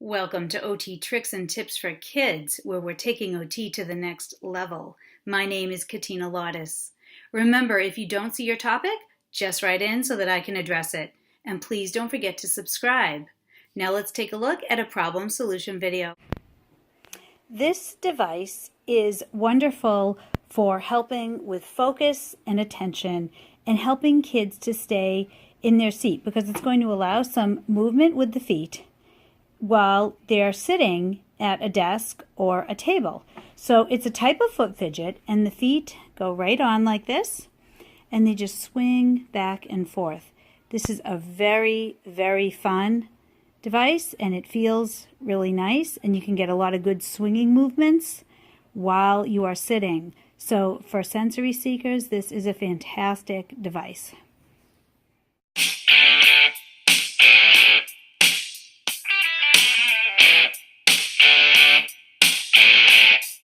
Welcome to OT Tricks and Tips for Kids, where we're taking OT to the next level. My name is Katina Lottis. Remember, if you don't see your topic, just write in so that I can address it. And please don't forget to subscribe. Now let's take a look at a problem solution video. This device is wonderful for helping with focus and attention and helping kids to stay in their seat because it's going to allow some movement with the feet while they're sitting at a desk or a table. So it's a type of foot fidget, and the feet go right on like this, and they just swing back and forth. This is a very, very fun device, and it feels really nice, and you can get a lot of good swinging movements while you are sitting. So for sensory seekers, this is a fantastic device.